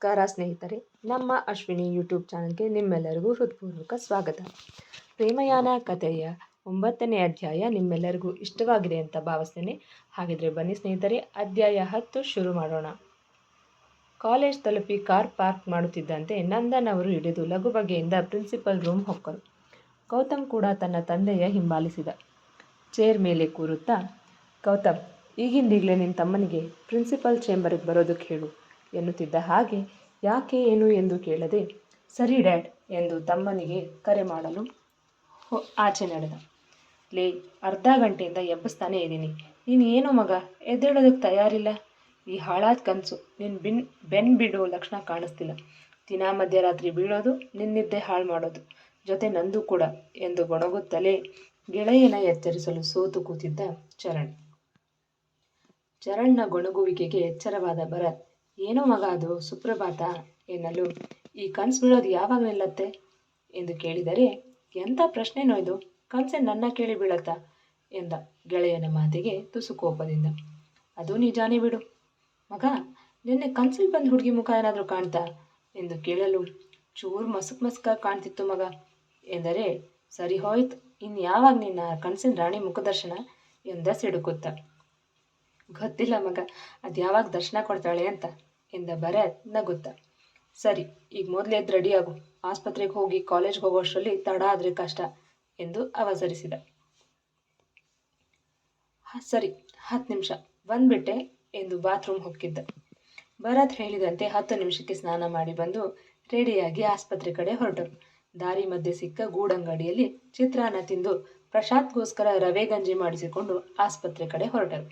ನಮಸ್ಕಾರ ಸ್ನೇಹಿತರೆ, ನಮ್ಮ ಅಶ್ವಿನಿ ಯೂಟ್ಯೂಬ್ ಚಾನಲ್ಗೆ ನಿಮ್ಮೆಲ್ಲರಿಗೂ ಹೃತ್ಪೂರ್ವಕ ಸ್ವಾಗತ. ಪ್ರೇಮಯಾನ ಕಥೆಯ 9ನೇ ಅಧ್ಯಾಯ ನಿಮ್ಮೆಲ್ಲರಿಗೂ ಇಷ್ಟವಾಗಿದೆ ಅಂತ ಭಾವಿಸ್ತೇನೆ. ಹಾಗಿದ್ರೆ ಬನ್ನಿ ಸ್ನೇಹಿತರೆ, ಅಧ್ಯಾಯ 10 ಶುರು ಮಾಡೋಣ. ಕಾಲೇಜ್ ತಲುಪಿ ಕಾರ್ ಪಾರ್ಕ್ ಮಾಡುತ್ತಿದ್ದಂತೆ ನಂದನ್ ಅವರು ಇಳಿದು ಲಘು ಬಗೆಯಿಂದ ಪ್ರಿನ್ಸಿಪಲ್ ರೂಮ್ ಹೊಕ್ಕರು. ಗೌತಮ್ ಕೂಡ ತನ್ನ ತಂದೆಯ ಹಿಂಬಾಲಿಸಿದ. ಚೇರ್ ಮೇಲೆ ಕೂರುತ್ತಾ, ಗೌತಮ್, ಈಗಿಂದೀಗಲೇ ನಿನ್ನ ತಮ್ಮನಿಗೆ ಪ್ರಿನ್ಸಿಪಲ್ ಚೇಂಬರ್ಗೆ ಬರೋದಕ್ಕೆ ಹೇಳು ಎನ್ನುತ್ತಿದ್ದ ಹಾಗೆ ಯಾಕೆ ಏನು ಎಂದು ಕೇಳದೆ, ಸರಿ ಡ್ಯಾಡ್ ಎಂದು ತಮ್ಮನಿಗೆ ಕರೆ ಮಾಡಲು ಆಚೆ ನಡೆದ. ಲೇ, ಅರ್ಧ ಗಂಟೆಯಿಂದ ಎಬ್ಬಿಸ್ತಾನೇ ಇದ್ದೀನಿ, ನೀನು ಏನೋ ಮಗ ಎದ್ದೇಳೋದಕ್ಕೆ ತಯಾರಿಲ್ಲ. ಈ ಹಾಳಾದ ಕನಸು ನಿನ್ನ ಬೆನ್ನು ಬಿಡೋ ಲಕ್ಷಣ ಕಾಣಿಸ್ತಿಲ್ಲ. ದಿನ ಮಧ್ಯರಾತ್ರಿ ಬೀಳೋದು, ನಿನ್ನಿದ್ದೆ ಹಾಳು ಮಾಡೋದು, ಜೊತೆ ನಂದು ಕೂಡ ಎಂದು ಗೊಣಗುತ್ತಲೇ ಗೆಳೆಯನ ಎಚ್ಚರಿಸಲು ಸೋತು ಕೂತಿದ್ದ ಚರಣ್ನ ಗೊಣಗುವಿಕೆಗೆ ಎಚ್ಚರವಾದ ಭರತ್, ಏನೋ ಮಗ ಅದು ಸುಪ್ರಭಾತ ಎನ್ನಲು, ಈ ಕನಸು ಬೀಳೋದು ಯಾವಾಗ ನಿಲ್ಲತ್ತೆ ಎಂದು ಕೇಳಿದರೆ, ಎಂಥ ಪ್ರಶ್ನೆನೋ ಇದು, ಕನಸೆ ನನ್ನ ಕೇಳಿ ಬೀಳತ್ತಾ ಎಂದ ಗೆಳೆಯನ ಮಾತಿಗೆ ತುಸು ಕೋಪದಿಂದ. ಅದು ನಿಜಾನೇ ಬಿಡು ಮಗ, ನಿನ್ನೆ ಕನಸಲ್ಲಿ ಬಂದು ಹುಡುಗಿ ಮುಖ ಏನಾದರೂ ಕಾಣ್ತಾ ಎಂದು ಕೇಳಲು, ಚೂರು ಮಸ್ಕಾಗಿ ಕಾಣ್ತಿತ್ತು ಮಗ ಎಂದರೆ, ಸರಿ ಹೋಯ್ತು, ಇನ್ನು ಯಾವಾಗ ನಿನ್ನ ಕನಸಿನ ರಾಣಿ ಮುಖದರ್ಶನ ಎಂದ ಸಿಡುಕುತ್ತ. ಗೊತ್ತಿಲ್ಲ ಮಗ, ಅದು ಯಾವಾಗ ದರ್ಶನ ಕೊಡ್ತಾಳೆ ಅಂತ ಎಂದ ಭರತ್ ನಗುತ್ತ. ಸರಿ, ಈಗ ಮೊದಲೇ ಎದ್ದು ರೆಡಿಯಾಗು, ಆಸ್ಪತ್ರೆಗೆ ಹೋಗಿ ಕಾಲೇಜ್ಗೆ ಹೋಗೋಷ್ಟರಲ್ಲಿ ತಡ ಆದರೆ ಕಷ್ಟ ಎಂದು ಅವಸರಿಸಿದ. ಸರಿ, 10 ನಿಮಿಷ ಬಂದ್ಬಿಟ್ಟೆ ಎಂದು ಬಾತ್ರೂಮ್ ಹೊಕ್ಕಿದ್ದ. ಭರತ್ ಹೇಳಿದಂತೆ 10 ನಿಮಿಷಕ್ಕೆ ಸ್ನಾನ ಮಾಡಿ ಬಂದು ರೆಡಿಯಾಗಿ ಆಸ್ಪತ್ರೆ ಕಡೆ ಹೊರಟರು. ದಾರಿ ಮಧ್ಯೆ ಸಿಕ್ಕ ಗೂಡಂಗಡಿಯಲ್ಲಿ ಚಿತ್ರಾನ್ನ ತಿಂದು ಪ್ರಶಾಂತ್ಗೋಸ್ಕರ ರವೆ ಗಂಜಿ ಮಾಡಿಸಿಕೊಂಡು ಆಸ್ಪತ್ರೆ ಕಡೆ ಹೊರಟರು.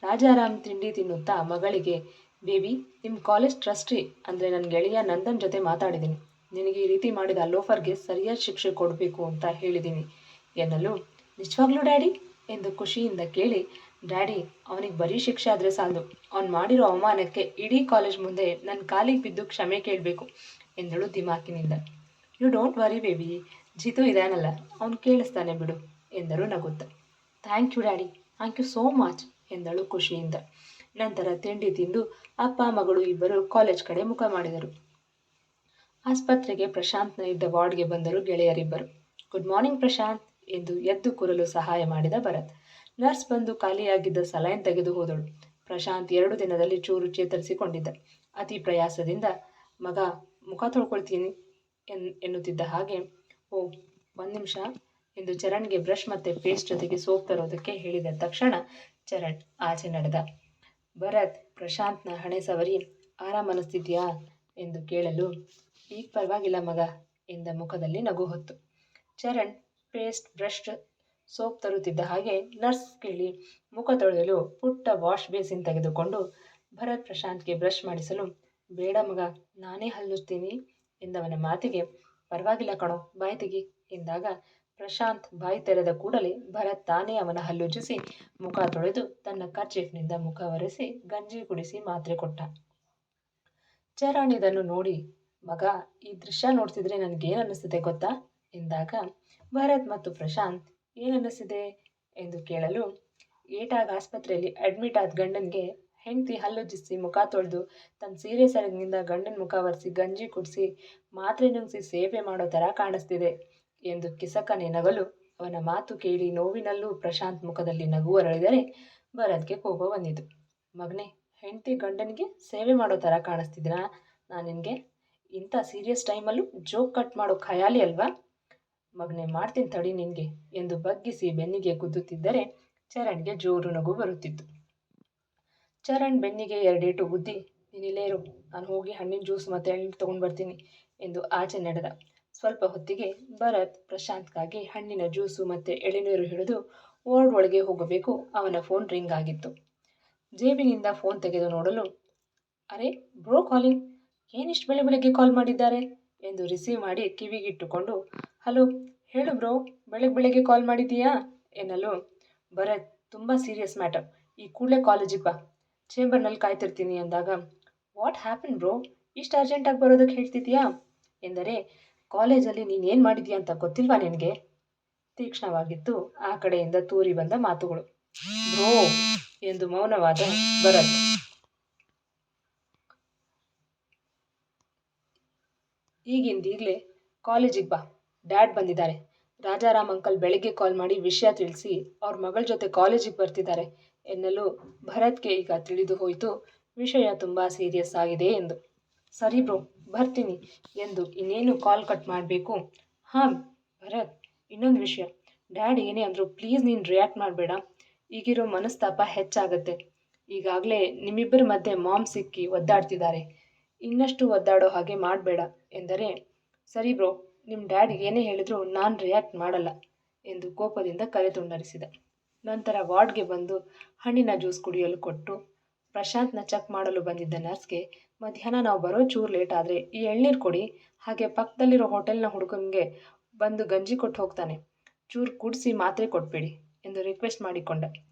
ರಾಜಾರಾಮ್ ತಿಂಡಿ ತಿನ್ನುತ್ತಾ ಮಗಳಿಗೆ, ಬೇಬಿ, ನಿಮ್ಮ ಕಾಲೇಜ್ ಟ್ರಸ್ಟಿ ಅಂದರೆ ನನ್ನ ಗೆಳೆಯ ನಂದನ್ ಜೊತೆ ಮಾತಾಡಿದ್ದೀನಿ. ನಿನಗೆ ಈ ರೀತಿ ಮಾಡಿದ ಲೋಫರ್ಗೆ ಸರಿಯಾದ ಶಿಕ್ಷೆ ಕೊಡಬೇಕು ಅಂತ ಹೇಳಿದ್ದೀನಿ ಎನ್ನಲು, ನಿಜವಾಗ್ಲೂ ಡ್ಯಾಡಿ ಎಂದು ಖುಷಿಯಿಂದ ಕೇಳಿ, ಡ್ಯಾಡಿ, ಅವನಿಗೆ ಬರೀ ಶಿಕ್ಷೆ ಆದರೆ ಸಾಲದು, ಅವ್ನು ಮಾಡಿರೋ ಅವಮಾನಕ್ಕೆ ಇಡೀ ಕಾಲೇಜ್ ಮುಂದೆ ನನ್ನ ಕಾಲಿಗೆ ಬಿದ್ದು ಕ್ಷಮೆ ಕೇಳಬೇಕು ಎಂದಳು ದಿಮಾಕಿನಿಂದ. You don't worry baby, Jitu ಇದಾನಲ್ಲ, ಅವನು ಕೇಳಿಸ್ತಾನೆ ಬಿಡು ಎಂದರು ನಗುತ್ತ. Thank you daddy, thank you so much ಎಂದಳು ಖುಷಿಯಿಂದ. ನಂತರ ತಿಂಡಿ ತಿಂದು ಅಪ್ಪ ಮಗಳು ಇಬ್ಬರು ಕಾಲೇಜ್ ಕಡೆ ಮುಖ ಮಾಡಿದರು. ಆಸ್ಪತ್ರೆಗೆ ಪ್ರಶಾಂತ್ನ ಇದ್ದ ವಾರ್ಡ್ಗೆ ಬಂದರು ಗೆಳೆಯರಿಬ್ಬರು. ಗುಡ್ ಮಾರ್ನಿಂಗ್ ಪ್ರಶಾಂತ್ ಎಂದು ಎದ್ದು ಕೂರಲು ಸಹಾಯ ಮಾಡಿದ ಭರತ್. ನರ್ಸ್ ಬಂದು ಖಾಲಿಯಾಗಿದ್ದ ಸಲೈನ್ ತೆಗೆದು ಹೋದಳು. ಪ್ರಶಾಂತ್ 2 ದಿನದಲ್ಲಿ ಚೂರು ಚೇತರಿಸಿಕೊಂಡಿದ್ದ. ಅತಿ ಪ್ರಯಾಸದಿಂದ, ಮಗ, ಮುಖ ತೊಳ್ಕೊಳ್ತೀನಿ ಎನ್ನುತ್ತಿದ್ದ ಹಾಗೆ, ಓ 1 ನಿಮಿಷ ಎಂದು ಚರಣ್ಗೆ ಬ್ರಷ್ ಮತ್ತೆ ಪೇಸ್ಟ್ ಜೊತೆಗೆ ಸೋಪ್ ತರೋದಕ್ಕೆ ಹೇಳಿದ ತಕ್ಷಣ ಚರಣ್ ಆಚೆ ನಡೆದ. ಭರತ್ ಪ್ರಶಾಂತ್ನ ಹಣೆ ಸವರಿ, ಆರಾಮ ಅನಿಸ್ತಿದ್ಯಾ ಎಂದು ಕೇಳಲು, ಈಗ ಪರವಾಗಿಲ್ಲ ಮಗ ಎಂದ ಮುಖದಲ್ಲಿ ನಗು ಹೊತ್ತು. ಚರಣ್ ಪೇಸ್ಟ್, ಬ್ರಷ್, ಸೋಪ್ ತರುತ್ತಿದ್ದ ಹಾಗೆ ನರ್ಸ್ ಕೇಳಿ ಮುಖ ತೊಳೆಯಲು ಪುಟ್ಟ ವಾಶ್ ಬೇಸಿನ್ ತೆಗೆದುಕೊಂಡು ಭರತ್ ಪ್ರಶಾಂತ್ಗೆ ಬ್ರಷ್ ಮಾಡಿಸಲು, ಬೇಡ ಮಗ, ನಾನೇ ಹಲ್ಲುಜ್ತೀನಿ ಎಂದವನ ಮಾತಿಗೆ, ಪರವಾಗಿಲ್ಲ ಕಣೋ, ಬಾಯಿ ತೆಗಿ ಎಂದಾಗ ಪ್ರಶಾಂತ್ ಬಾಯಿ ತೆರೆದ ಕೂಡಲೇ ಭರತ್ ತಾನೇ ಅವನ ಹಲ್ಲುಜ್ಜಿಸಿ ಮುಖ ತೊಳೆದು ತನ್ನ ಕರ್ಚೀಫ್ನಿಂದ ಮುಖ ಒರೆಸಿ ಗಂಜಿ ಕುಡಿಸಿ ಮಾತ್ರೆ ಕೊಟ್ಟ. ಚರಣ್ ಇದನ್ನು ನೋಡಿ, ಮಗ, ಈ ದೃಶ್ಯ ನೋಡ್ತಿದ್ರೆ ನನಗೇನು ಅನ್ನಿಸ್ತಿದೆ ಗೊತ್ತಾ ಎಂದಾಗ ಭರತ್ ಮತ್ತು ಪ್ರಶಾಂತ್, ಏನನ್ನಿಸ್ತಿದೆ ಎಂದು ಕೇಳಲು, ಏಟಾಗ ಆಸ್ಪತ್ರೆಯಲ್ಲಿ ಅಡ್ಮಿಟ್ ಆದ ಗಂಡನಿಗೆ ಹೆಂಡತಿ ಹಲ್ಲುಜ್ಜಿಸಿ ಮುಖ ತೊಳೆದು ತನ್ನ ಸೀರೆ ಸೆರಗಿನಿಂದ ಗಂಡನ ಮುಖ ಒರೆಸಿ ಗಂಜಿ ಕುಡಿಸಿ ಮಾತ್ರೆ ನುಂಗಿಸಿ ಸೇವೆ ಮಾಡೋ ಥರ ಕಾಣಿಸ್ತಿದೆ ಎಂದು ಕಿಸಕನೆ ನಗಲು, ಅವನ ಮಾತು ಕೇಳಿ ನೋವಿನಲ್ಲೂ ಪ್ರಶಾಂತ್ ಮುಖದಲ್ಲಿ ನಗು ಅರಳಿದರೆ ಭರತ್ಗೆ ಕೋಪ ಬಂದಿತು. ಮಗನೇ, ಹೆಂಡತಿ ಗಂಡನಿಗೆ ಸೇವೆ ಮಾಡೋ ಥರ ಕಾಣಿಸ್ತಿದ್ದೀನಾ ನಾನು ನಿನಗೆ? ಇಂಥ ಸೀರಿಯಸ್ ಟೈಮಲ್ಲೂ ಜೋಕ್ ಕಟ್ ಮಾಡೋ ಖಯಾಲಿ ಅಲ್ವಾ? ಮಗನೇ, ಮಾಡ್ತೀನಿ ತಡಿ ನಿನಗೆ ಎಂದು ಬಗ್ಗಿಸಿ ಬೆನ್ನಿಗೆ ಗುದ್ದುತ್ತಿದ್ದರೆ ಚರಣ್ಗೆ ಜೋರು ನಗು ಬರುತ್ತಿತ್ತು. ಚರಣ್ ಬೆನ್ನಿಗೆ 2 ಏಟು ಗುದ್ದಿ, ನೀನಿಲ್ಲೇ ಇರು, ನಾನು ಹೋಗಿ ಹಣ್ಣಿನ ಜ್ಯೂಸ್ ಮತ್ತು ಎಳ್ನೀರು ತೊಗೊಂಡು ಬರ್ತೀನಿ ಎಂದು ಆಚೆ ನಡೆದ. ಸ್ವಲ್ಪ ಹೊತ್ತಿಗೆ ಭರತ್ ಪ್ರಶಾಂತ್ಗಾಗಿ ಹಣ್ಣಿನ ಜ್ಯೂಸು ಮತ್ತು ಎಳೆನೀರು ಹಿಡಿದು ವಾರ್ಡ್ ಒಳಗೆ ಹೋಗಬೇಕು. ಅವನ ಫೋನ್ ರಿಂಗ್ ಆಗಿತ್ತು. ಜೇಬಿನಿಂದ ಫೋನ್ ತೆಗೆದು ನೋಡಲು, ಅರೆ ಬ್ರೋ ಕಾಲಿಂಗ್, ಏನಿಷ್ಟು ಬೆಳಗ್ಗೆ ಕಾಲ್ ಮಾಡಿದ್ದಾರೆ ಎಂದು ರಿಸೀವ್ ಮಾಡಿ ಕಿವಿಗಿಟ್ಟುಕೊಂಡು, ಹಲೋ ಹೇಳು ಬ್ರೋ, ಬೆಳಗ್ಗೆ ಕಾಲ್ ಮಾಡಿದ್ದೀಯಾ ಎನ್ನಲು, ಭರತ್, ತುಂಬ ಸೀರಿಯಸ್ ಮ್ಯಾಟರ್, ಈ ಕೂಡಲೇ ಕಾಲೇಜಿಗೆ ಬಾ, ಚೇಂಬರ್ನಲ್ಲಿ ಕಾಯ್ತಿರ್ತೀನಿ ಎಂದಾಗ, ವಾಟ್ ಹ್ಯಾಪನ್ ಬ್ರೋ, ಇಷ್ಟು ಅರ್ಜೆಂಟಾಗಿ ಬರೋದಕ್ಕೆ ಹೇಳ್ತಿದ್ದೀಯಾ ಎಂದರೆ, ಕಾಲೇಜಲ್ಲಿ ನೀನೇನು ಮಾಡಿದ್ಯಾ ಅಂತ ಗೊತ್ತಿಲ್ವಾ ನಿನಗೆ? ತೀಕ್ಷ್ಣವಾಗಿತ್ತು ಆ ಕಡೆಯಿಂದ ತೂರಿ ಬಂದ ಮಾತುಗಳು. ಬ್ರೋ ಎಂದು ಮೌನವಾದ ಭರತ್. ಈಗಿಂದೀಗಲೇ ಕಾಲೇಜಿಗೆ ಬಾ, ಡ್ಯಾಡ್ ಬಂದಿದ್ದಾರೆ. ರಾಜಾರಾಮ್ ಅಂಕಲ್ ಬೆಳಗ್ಗೆ ಕಾಲ್ ಮಾಡಿ ವಿಷಯ ತಿಳಿಸಿ ಅವ್ರ ಮಗಳ ಜೊತೆ ಕಾಲೇಜಿಗೆ ಬರ್ತಿದ್ದಾರೆ ಎನ್ನಲು ಭರತ್ಗೆ ಈಗ ತಿಳಿದು ಹೋಯಿತು ವಿಷಯ ತುಂಬ ಸೀರಿಯಸ್ ಆಗಿದೆ ಎಂದು. ಸರಿ ಬ್ರೋ, ಬರ್ತೀನಿ ಎಂದು ಇನ್ನೇನು ಕಾಲ್ ಕಟ್ ಮಾಡಬೇಕು. ಹಾಂ ಭರತ್, ಇನ್ನೊಂದು ವಿಷಯ, ಡ್ಯಾಡ್ ಏನೇ ಅಂದರು ಪ್ಲೀಸ್ ನೀನು ರಿಯಾಕ್ಟ್ ಮಾಡಬೇಡ. ಈಗಿರೋ ಮನಸ್ತಾಪ ಹೆಚ್ಚಾಗತ್ತೆ. ಈಗಾಗಲೇ ನಿಮ್ಮಿಬ್ಬರ ಮಧ್ಯೆ ಮಾಮ್ ಸಿಕ್ಕಿ ಒದ್ದಾಡ್ತಿದ್ದಾರೆ. ಇನ್ನಷ್ಟು ಒದ್ದಾಡೋ ಹಾಗೆ ಮಾಡಬೇಡ ಎಂದರೆ, ಸರಿ ಬ್ರೋ, ನಿಮ್ಮ ಡ್ಯಾಡ್ ಏನೇ ಹೇಳಿದ್ರು ನಾನು ರಿಯಾಕ್ಟ್ ಮಾಡಲ್ಲ ಎಂದು ಕೋಪದಿಂದ ಕರೆ ತುಂಡರಿಸಿದ. ನಂತರ ವಾರ್ಡ್ಗೆ ಬಂದು ಹಣ್ಣಿನ ಜ್ಯೂಸ್ ಕುಡಿಯಲು ಕೊಟ್ಟು ಪ್ರಶಾಂತ್ನ ಚೆಕ್ ಮಾಡಲು ಬಂದಿದ್ದ ನರ್ಸ್ಗೆ, ಮಧ್ಯಾಹ್ನ ನಾವು ಬರೋ ಚೂರು ಲೇಟ್ ಆದರೆ ಈ ಎಳ್ನೀರು ಕೊಡಿ, ಹಾಗೆ ಪಕ್ಕದಲ್ಲಿರೋ ಹೋಟೆಲ್ನ ಹುಡುಗನಿಗೆ ಬಂದು ಗಂಜಿ ಕೊಟ್ಟು ಹೋಗ್ತಾನೆ, ಚೂರು ಕುಡಿಸಿ ಮಾತ್ರೆ ಕೊಟ್ಬಿಡಿ ಎಂದು ರಿಕ್ವೆಸ್ಟ್ ಮಾಡಿಕೊಂಡ.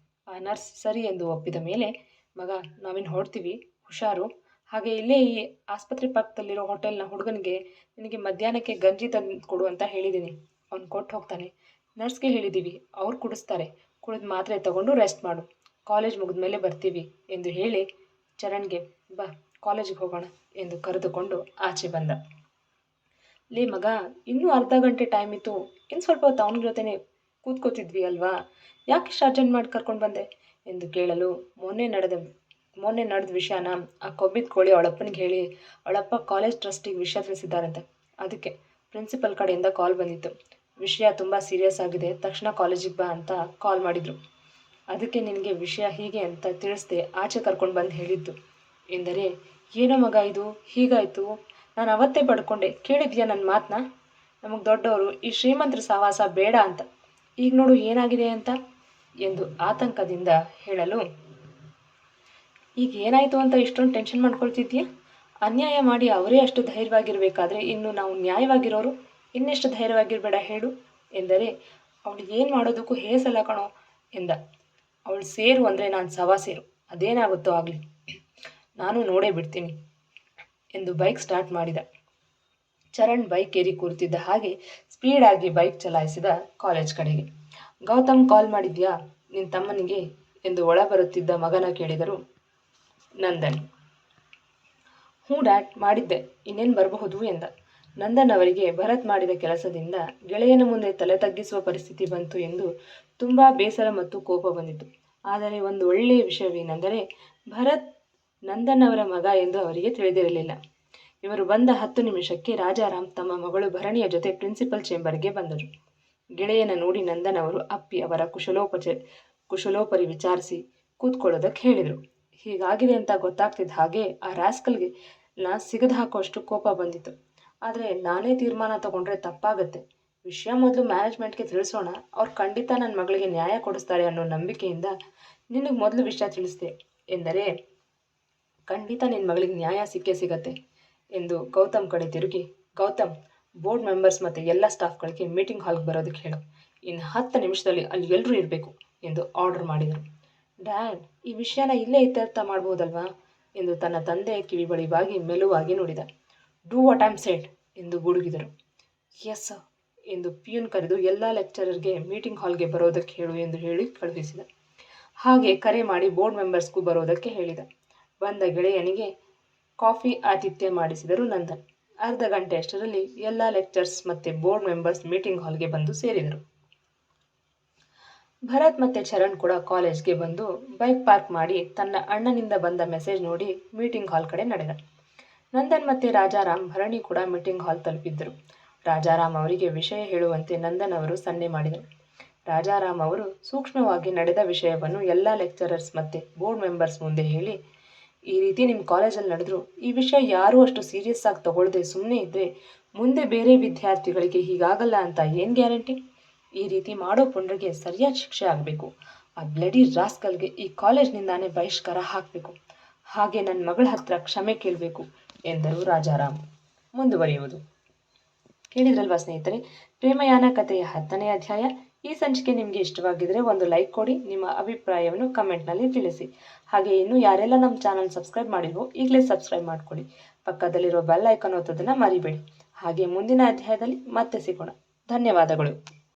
ಆ ನರ್ಸ್ ಸರಿ ಎಂದು ಒಪ್ಪಿದ ಮೇಲೆ, ಮಗ ನಾವಿನ್ನು ಹೊಡ್ತೀವಿ, ಹುಷಾರು, ಹಾಗೆ ಇಲ್ಲೇ ಈ ಆಸ್ಪತ್ರೆ ಪಕ್ಕದಲ್ಲಿರೋ ಹೋಟೆಲ್ನ ಹುಡುಗನಿಗೆ ನಿನಗೆ ಮಧ್ಯಾಹ್ನಕ್ಕೆ ಗಂಜಿ ತಂದು ಕೊಡು ಅಂತ ಹೇಳಿದ್ದೀನಿ, ಅವ್ನು ಕೊಟ್ಟು ಹೋಗ್ತಾನೆ. ನರ್ಸ್ಗೆ ಹೇಳಿದ್ದೀವಿ, ಅವ್ರು ಕುಡಿಸ್ತಾರೆ, ಕುಡಿದು ಮಾತ್ರೆ ತಗೊಂಡು ರೆಸ್ಟ್ ಮಾಡು, ಕಾಲೇಜ್ ಮುಗಿದ ಮೇಲೆ ಬರ್ತೀವಿ ಎಂದು ಹೇಳಿ ಚರಣ್ಗೆ ಬಾ ಕಾಲೇಜಿಗೆ ಹೋಗೋಣ ಎಂದು ಕರೆದುಕೊಂಡು ಆಚೆ ಬಂದ. ಲೇ ಮಗ, ಇನ್ನೂ ಅರ್ಧ ಗಂಟೆ ಟೈಮ್ ಇತ್ತು, ಇನ್ನು ಸ್ವಲ್ಪ ಹೊತ್ತು ಅವನ ಜೊತೆನೆ ಕೂತ್ಕೋತಿದ್ವಿ ಅಲ್ವಾ, ಯಾಕೆ ಇಷ್ಟು ಅರ್ಜೆಂಟ್ ಮಾಡಿ ಕರ್ಕೊಂಡು ಬಂದೆ ಎಂದು ಕೇಳಲು, ಮೊನ್ನೆ ನಡೆದ ವಿಷಯನ ಆ ಕೊಬ್ಬಿದ ಕೋಳಿ ಅವಳಪ್ಪನಿಗೆ ಹೇಳಿ ಅವಳಪ್ಪ ಕಾಲೇಜ್ ಟ್ರಸ್ಟಿಗೆ ವಿಷಯ ತಿಳಿಸಿದ್ದಾರಂತೆ. ಅದಕ್ಕೆ ಪ್ರಿನ್ಸಿಪಲ್ ಕಡೆಯಿಂದ ಕಾಲ್ ಬಂದಿತ್ತು, ವಿಷಯ ತುಂಬ ಸೀರಿಯಸ್ ಆಗಿದೆ, ತಕ್ಷಣ ಕಾಲೇಜಿಗೆ ಬಾ ಅಂತ ಕಾಲ್ ಮಾಡಿದರು. ಅದಕ್ಕೆ ನಿನಗೆ ವಿಷಯ ಹೀಗೆ ಅಂತ ತಿಳಿಸ್ದೆ ಆಚೆ ಕರ್ಕೊಂಡು ಬಂದು ಹೇಳಿದ್ದು ಎಂದರೆ, ಏನೋ ಮಗ ಇದು ಹೀಗಾಯಿತು, ನಾನು ಅವತ್ತೇ ಪಡ್ಕೊಂಡೆ, ಕೇಳಿದ್ಯಾ ನನ್ನ ಮಾತನ್ನ, ನಮಗೆ ದೊಡ್ಡವರು ಈ ಶ್ರೀಮಂತರ ಸಹವಾಸ ಬೇಡ ಅಂತ, ಈಗ ನೋಡು ಏನಾಗಿದೆ ಅಂತ ಎಂದು ಆತಂಕದಿಂದ ಹೇಳಲು, ಈಗ ಏನಾಯಿತು ಅಂತ ಇಷ್ಟೊಂದು ಟೆನ್ಷನ್ ಮಾಡ್ಕೊಳ್ತಿದ್ಯಾ, ಅನ್ಯಾಯ ಮಾಡಿ ಅವರೇ ಅಷ್ಟು ಧೈರ್ಯವಾಗಿರಬೇಕಾದ್ರೆ ಇನ್ನು ನಾವು ನ್ಯಾಯವಾಗಿರೋರು ಇನ್ನೆಷ್ಟು ಧೈರ್ಯವಾಗಿರಬೇಡ ಹೇಳು ಎಂದರೆ, ಅವಳಿಗೆ ಏನು ಮಾಡೋದಕ್ಕೂ ಹೇಸಲ್ಲ ಕಣೋ ಎಂದ. ಅವಳು ಸೇರು ಅಂದರೆ ನಾನು ಸವಾ ಸೇರು, ಅದೇನಾಗುತ್ತೋ ಆಗಲಿ, ನಾನು ನೋಡೇ ಬಿಡ್ತೀನಿ ಎಂದು ಬೈಕ್ ಸ್ಟಾರ್ಟ್ ಮಾಡಿದ. ಚರಣ್ ಬೈಕ್ ಏರಿ ಕೂರ್ತಿದ್ದ ಹಾಗೆ ಸ್ಪೀಡಾಗಿ ಬೈಕ್ ಚಲಾಯಿಸಿದ ಕಾಲೇಜ್ ಕಡೆಗೆ. ಗೌತಮ್ ಕಾಲ್ ಮಾಡಿದ್ಯಾ ನಿನ್ನ ತಮ್ಮನಿಗೆ ಎಂದು ಒಳ ಬರುತ್ತಿದ್ದ ಮಗನ ಕೇಳಿದರು ನಂದನ್. ಹ್ಞೂ ಡ್ಯಾಡ್, ಮಾಡಿದ್ದೆ, ಇನ್ನೇನು ಬರಬಹುದು ಎಂದ. ನಂದನ್ ಅವರಿಗೆ ಭರತ್ ಮಾಡಿದ ಕೆಲಸದಿಂದ ಗೆಳೆಯನ ಮುಂದೆ ತಲೆ ತಗ್ಗಿಸುವ ಪರಿಸ್ಥಿತಿ ಬಂತು ಎಂದು ತುಂಬ ಬೇಸರ ಮತ್ತು ಕೋಪ ಬಂದಿತು. ಆದರೆ ಒಂದು ಒಳ್ಳೆಯ ವಿಷಯವೇನೆಂದರೆ ಭರತ್ ನಂದನ್ ಅವರ ಮಗ ಎಂದು ಅವರಿಗೆ ತಿಳಿದಿರಲಿಲ್ಲ. ಇವರು ಬಂದ 10 ನಿಮಿಷಕ್ಕೆ ರಾಜಾರಾಮ್ ತಮ್ಮ ಮಗಳು ಭರಣಿಯ ಜೊತೆ ಪ್ರಿನ್ಸಿಪಲ್ ಚೇಂಬರ್ಗೆ ಬಂದರು. ಗೆಳೆಯನ ನೋಡಿ ನಂದನ್ ಅವರು ಅಪ್ಪಿ ಅವರ ಕುಶಲೋಪರಿ ವಿಚಾರಿಸಿ ಕೂತ್ಕೊಳ್ಳೋದಕ್ಕೆ ಹೇಳಿದರು. ಹೀಗಾಗಿದೆ ಅಂತ ಗೊತ್ತಾಗ್ತಿದ್ದ ಹಾಗೆ ಆ ರಾಸ್ಕಲ್ಗೆ ಸಿಗದ ಹಾಕೋಷ್ಟು ಕೋಪ ಬಂದಿತ್ತು. ಆದರೆ ನಾನೇ ತೀರ್ಮಾನ ತಗೊಂಡ್ರೆ ತಪ್ಪಾಗತ್ತೆ, ವಿಷಯ ಮೊದಲು ಮ್ಯಾನೇಜ್ಮೆಂಟ್ಗೆ ತಿಳಿಸೋಣ, ಅವ್ರು ಖಂಡಿತ ನನ್ನ ಮಗಳಿಗೆ ನ್ಯಾಯ ಕೊಡಿಸ್ತಾರೆ ಅನ್ನೋ ನಂಬಿಕೆಯಿಂದ ನಿನಗೆ ಮೊದಲು ವಿಷಯ ತಿಳಿಸ್ದೆ ಎಂದರೆ, ಖಂಡಿತ ನಿನ್ನ ಮಗಳಿಗೆ ನ್ಯಾಯ ಸಿಕ್ಕೇ ಸಿಗತ್ತೆ ಎಂದು ಗೌತಮ್ ಕಡೆ ತಿರುಗಿ, ಗೌತಮ್, ಬೋರ್ಡ್ ಮೆಂಬರ್ಸ್ ಮತ್ತು ಎಲ್ಲ ಸ್ಟಾಫ್ಗಳಿಗೆ ಮೀಟಿಂಗ್ ಹಾಲ್ಗೆ ಬರೋದಕ್ಕೆ ಹೇಳು, ಇನ್ನು 10 ನಿಮಿಷದಲ್ಲಿ ಅಲ್ಲಿ ಎಲ್ಲರೂ ಇರಬೇಕು ಎಂದು ಆರ್ಡರ್ ಮಾಡಿದರು. ಡ್ಯಾಡ್, ಈ ವಿಷಯನ ಇಲ್ಲೇ ಇತ್ಯರ್ಥ ಮಾಡ್ಬೋದಲ್ವಾ ಎಂದು ತನ್ನ ತಂದೆಯ ಕಿವಿ ಬಳಿ ಬಾಗಿ ಮೆಲುವಾಗಿ ನುಡಿದ. ಡೂ ವಾಟ್ ಐಮ್ ಸೆಡ್ ಎಂದು ಗುಡುಗಿದರು. ಎಸ್ ಸರ್ ಎಂದು ಪಿಯೂನ್ ಕರೆದು ಎಲ್ಲ ಲೆಕ್ಚರರ್ಗೆ ಮೀಟಿಂಗ್ ಹಾಲ್ಗೆ ಬರೋದಕ್ಕೆ ಹೇಳು ಎಂದು ಹೇಳಿ ಕಳುಹಿಸಿದ. ಹಾಗೆ ಕರೆ ಮಾಡಿ ಬೋರ್ಡ್ ಮೆಂಬರ್ಸ್ಗೂ ಬರೋದಕ್ಕೆ ಹೇಳಿದ. ಬಂದ ಗೆಳೆಯನಿಗೆ ಕಾಫಿ ಆತಿಥ್ಯ ಮಾಡಿಸಿದರು ನಂದನ್. ಅರ್ಧ ಗಂಟೆ ಅಷ್ಟರಲ್ಲಿ ಎಲ್ಲ ಲೆಕ್ಚರ್ಸ್ ಮತ್ತು ಬೋರ್ಡ್ ಮೆಂಬರ್ಸ್ ಮೀಟಿಂಗ್ ಹಾಲ್ಗೆ ಬಂದು ಸೇರಿದರು. ಭರತ್ ಮತ್ತು ಚರಣ್ ಕೂಡ ಕಾಲೇಜ್ಗೆ ಬಂದು ಬೈಕ್ ಪಾರ್ಕ್ ಮಾಡಿ ತನ್ನ ಅಣ್ಣನಿಂದ ಬಂದ ಮೆಸೇಜ್ ನೋಡಿ ಮೀಟಿಂಗ್ ಹಾಲ್ ಕಡೆ ನಡೆದ. ನಂದನ್ ಮತ್ತು ರಾಜಾರಾಮ್ ಭರಣಿ ಕೂಡ ಮೀಟಿಂಗ್ ಹಾಲ್ ತಲುಪಿದ್ದರು. ರಾಜಾರಾಮ್ ಅವರಿಗೆ ವಿಷಯ ಹೇಳುವಂತೆ ನಂದನ್ ಅವರು ಸನ್ನೆ ಮಾಡಿದರು. ರಾಜಾರಾಮ್ ಅವರು ಸೂಕ್ಷ್ಮವಾಗಿ ನಡೆದ ವಿಷಯವನ್ನು ಎಲ್ಲ ಲೆಕ್ಚರರ್ಸ್ ಮತ್ತು ಬೋರ್ಡ್ ಮೆಂಬರ್ಸ್ ಮುಂದೆ ಹೇಳಿ, ಈ ರೀತಿ ನಿಮ್ಮ ಕಾಲೇಜಲ್ಲಿ ನಡೆದ್ರು, ಈ ವಿಷಯ ಯಾರೂ ಅಷ್ಟು ಸೀರಿಯಸ್ ಆಗಿ ತಗೊಳ್ಳದೆ ಸುಮ್ಮನೆ ಇದ್ದರೆ ಮುಂದೆ ಬೇರೆ ವಿದ್ಯಾರ್ಥಿಗಳಿಗೆ ಹೀಗಾಗಲ್ಲ ಅಂತ ಏನು ಗ್ಯಾರಂಟಿ? ಈ ರೀತಿ ಮಾಡೋ ಪುಂಡ್ರಿಗೆ ಸರಿಯಾದ ಶಿಕ್ಷೆ ಆಗಬೇಕು. ಆ ಬ್ಲಡಿ ರಾಸ್ಕಲ್ಗೆ ಈ ಕಾಲೇಜ್ನಿಂದಾನೇ ಬಹಿಷ್ಕಾರ ಹಾಕಬೇಕು. ಹಾಗೆ ನನ್ನ ಮಗಳ ಹತ್ರ ಕ್ಷಮೆ ಕೇಳಬೇಕು ಎಂದರು ರಾಜಾರಾಮ್. ಮುಂದುವರಿಯುವುದು. ಕೇಳಿದ್ರಲ್ವಾ ಸ್ನೇಹಿತರೆ, ಪ್ರೇಮಯಾನ ಕಥೆಯ 10ನೇ ಅಧ್ಯಾಯ. ಈ ಸಂಚಿಕೆ ನಿಮಗೆ ಇಷ್ಟವಾಗಿದ್ದರೆ ಒಂದು ಲೈಕ್ ಕೊಡಿ, ನಿಮ್ಮ ಅಭಿಪ್ರಾಯವನ್ನು ಕಮೆಂಟ್ನಲ್ಲಿ ತಿಳಿಸಿ. ಹಾಗೆ ಇನ್ನೂ ಯಾರೆಲ್ಲ ನಮ್ಮ ಚಾನಲ್ ಸಬ್ಸ್ಕ್ರೈಬ್ ಮಾಡಿಲ್ವೋ ಈಗಲೇ ಸಬ್ಸ್ಕ್ರೈಬ್ ಮಾಡ್ಕೊಳ್ಳಿ. ಪಕ್ಕದಲ್ಲಿರೋ ಬೆಲ್ ಐಕಾನ್ ಒತ್ತೋದನ್ನು ಮರಿಬೇಡಿ. ಹಾಗೆ ಮುಂದಿನ ಅಧ್ಯಾಯದಲ್ಲಿ ಮತ್ತೆ ಸಿಗೋಣ. ಧನ್ಯವಾದಗಳು.